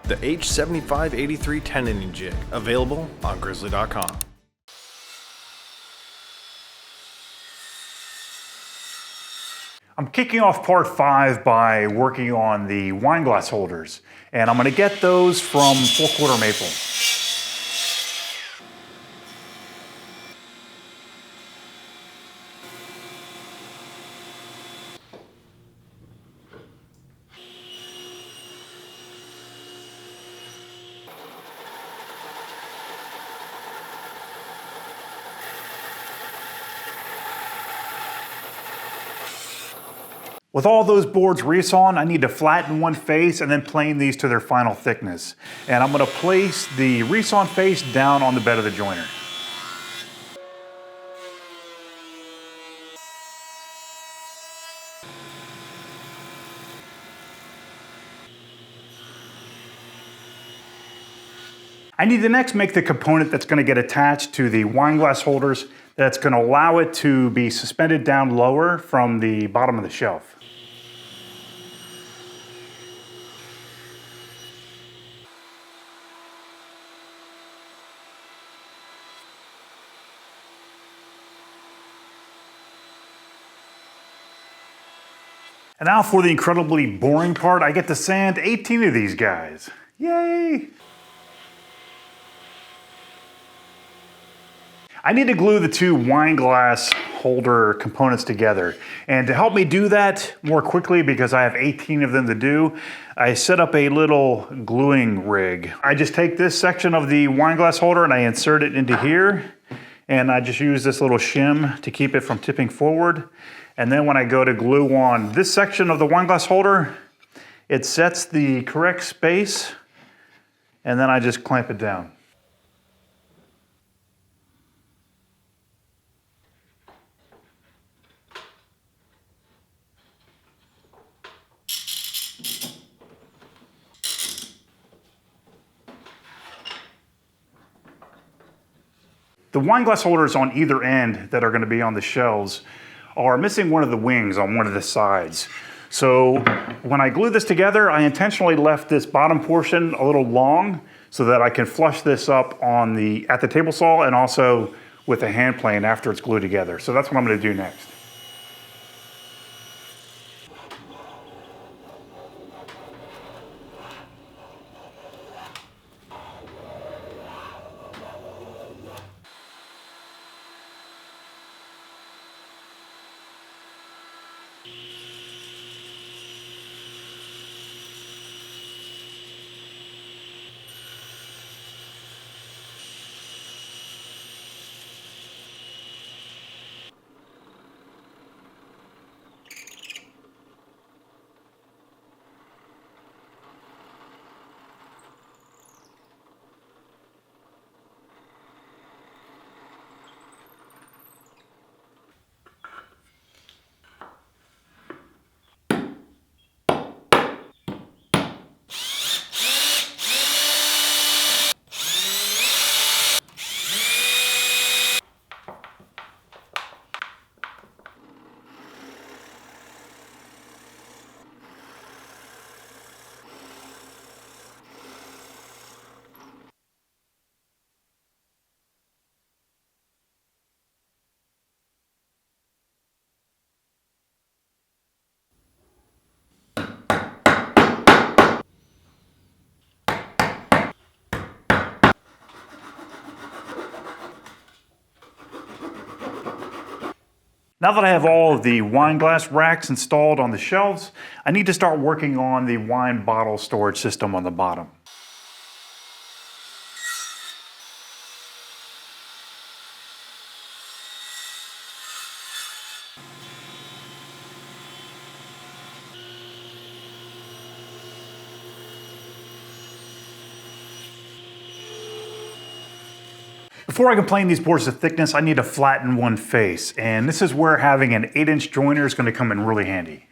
the H7583 10-inning jig, available on Grizzly.com. I'm kicking off part 5 by working on the wine glass holders, and I'm going to get those from 4/4 maple. With all those boards resawn, I need to flatten one face and then plane these to their final thickness. And I'm going to place the resawn face down on the bed of the joiner. I need to next make the component that's going to get attached to the wine glass holders that's going to allow it to be suspended down lower from the bottom of the shelf. And now for the incredibly boring part, I get to sand 18 of these guys. Yay! I need to glue the two wine glass holder components together. And to help me do that more quickly, because I have 18 of them to do, I set up a little gluing rig. I just take this section of the wine glass holder and I insert it into here. And I just use this little shim to keep it from tipping forward. And then when I go to glue on this section of the wine glass holder, it sets the correct space, and then I just clamp it down. The wine glass holders on either end that are going to be on the shelves are missing one of the wings on one of the sides. So when I glue this together, I intentionally left this bottom portion a little long so that I can flush this up at the table saw and also with a hand plane after it's glued together. So that's what I'm going to do next. Now that I have all of the wine glass racks installed on the shelves, I need to start working on the wine bottle storage system on the bottom. Before I can plane these boards to thickness, I need to flatten one face, and this is where having an 8-inch joiner is going to come in really handy.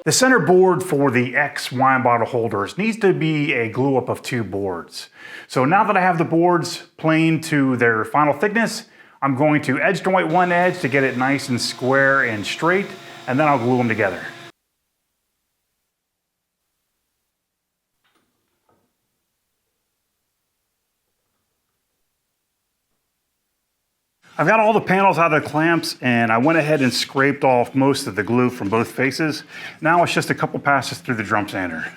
The center board for the X wine bottle holders needs to be a glue up of 2 boards. So now that I have the boards planed to their final thickness, I'm going to edge joint one edge to get it nice and square and straight, and then I'll glue them together. I've got all the panels out of the clamps, and I went ahead and scraped off most of the glue from both faces. Now it's just a couple passes through the drum sander.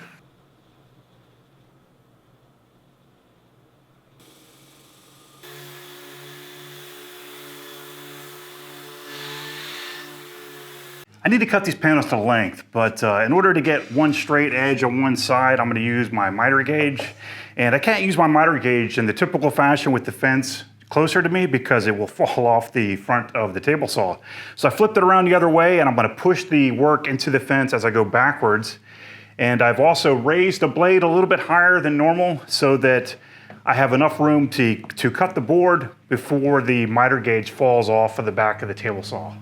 I need to cut these panels to length, but in order to get one straight edge on one side, I'm going to use my miter gauge. And I can't use my miter gauge in the typical fashion with the fence closer to me because it will fall off the front of the table saw. So I flipped it around the other way, and I'm going to push the work into the fence as I go backwards. And I've also raised the blade a little bit higher than normal so that I have enough room to cut the board before the miter gauge falls off of the back of the table saw.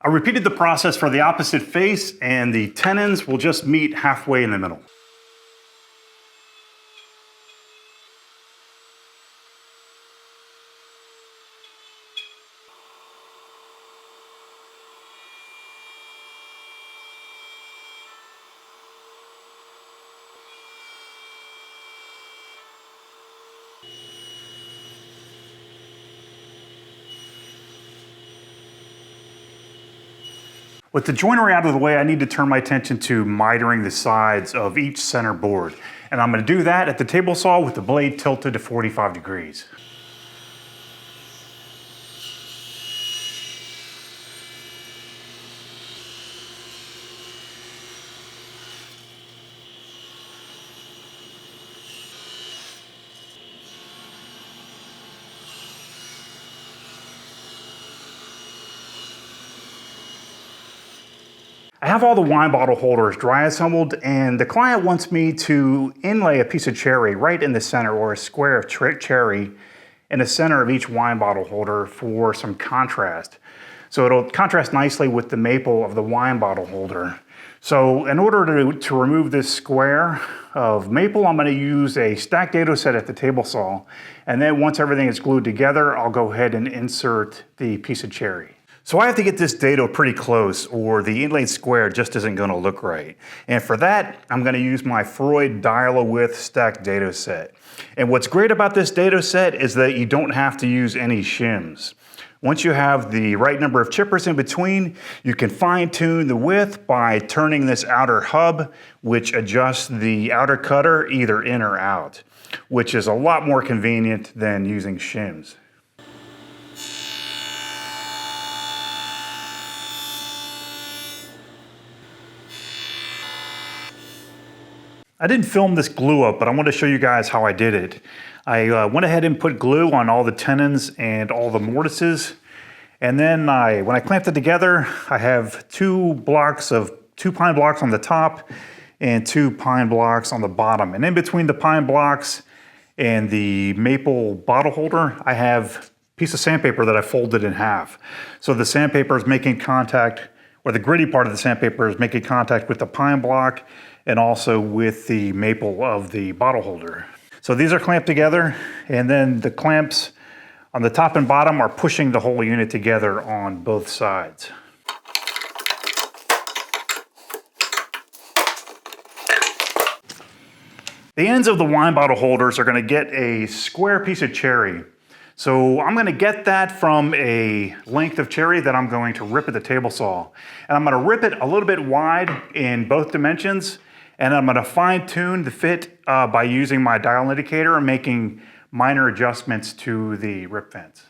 I repeated the process for the opposite face, and the tenons will just meet halfway in the middle. With the joinery out of the way, I need to turn my attention to mitering the sides of each center board. And I'm going to do that at the table saw with the blade tilted to 45 degrees. I have all the wine bottle holders dry assembled, and the client wants me to inlay a piece of cherry right in the center, or a square of cherry in the center of each wine bottle holder for some contrast. So it'll contrast nicely with the maple of the wine bottle holder. So in order to remove this square of maple, I'm going to use a stacked dado set at the table saw. And then once everything is glued together, I'll go ahead and insert the piece of cherry. So I have to get this dado pretty close, or the inlaid square just isn't going to look right. And for that, I'm going to use my Freud dial-a-width stacked dado set. And what's great about this dado set is that you don't have to use any shims. Once you have the right number of chippers in between, you can fine-tune the width by turning this outer hub, which adjusts the outer cutter either in or out, which is a lot more convenient than using shims. I didn't film this glue up, but I want to show you guys how I did it. I went ahead and put glue on all the tenons and all the mortises. And then when I clamped it together, I have two pine blocks on the top and 2 pine blocks on the bottom. And in between the pine blocks and the maple bottle holder, I have a piece of sandpaper that I folded in half. So the sandpaper is making contact, or the gritty part of the sandpaper is making contact with the pine block and also with the maple of the bottle holder. So these are clamped together, and then the clamps on the top and bottom are pushing the whole unit together on both sides. The ends of the wine bottle holders are going to get a square piece of cherry. So I'm going to get that from a length of cherry that I'm going to rip at the table saw. And I'm going to rip it a little bit wide in both dimensions, and I'm going to fine tune the fit by using my dial indicator and making minor adjustments to the rip fence.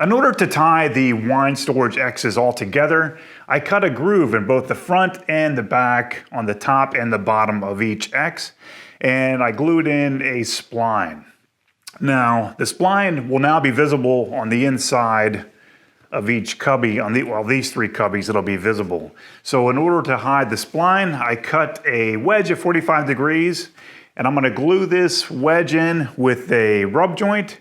In order to tie the wine storage X's all together, I cut a groove in both the front and the back on the top and the bottom of each X, and I glued in a spline. Now, the spline will now be visible on the inside of each cubby. These three cubbies, it'll be visible. So in order to hide the spline, I cut a wedge at 45 degrees, and I'm gonna glue this wedge in with a rub joint.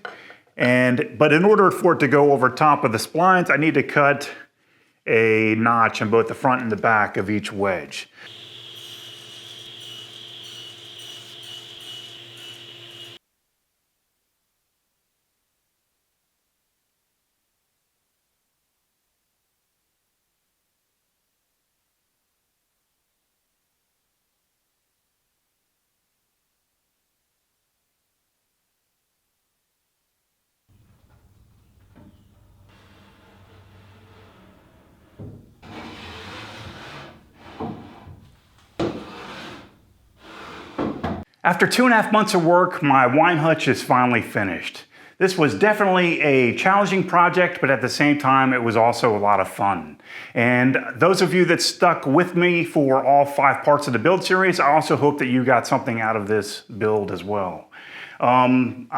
But in order for it to go over top of the splines, I need to cut a notch in both the front and the back of each wedge. After 2.5 months of work, my wine hutch is finally finished. This was definitely a challenging project, but at the same time, it was also a lot of fun. And those of you that stuck with me for all 5 parts of the build series, I also hope that you got something out of this build as well. I'm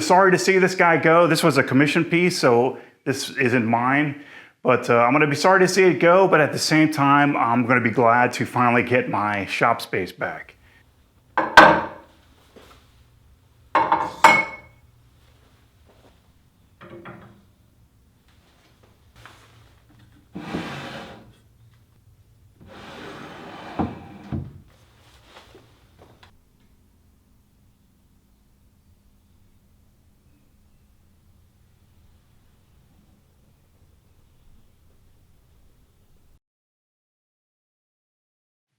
sorry to see this guy go. This was a commission piece, so this isn't mine. But I'm gonna be sorry to see it go, but at the same time, I'm gonna be glad to finally get my shop space back.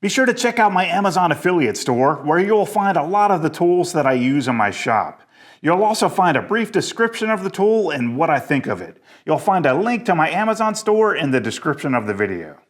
Be sure to check out my Amazon affiliate store, where you'll find a lot of the tools that I use in my shop. You'll also find a brief description of the tool and what I think of it. You'll find a link to my Amazon store in the description of the video.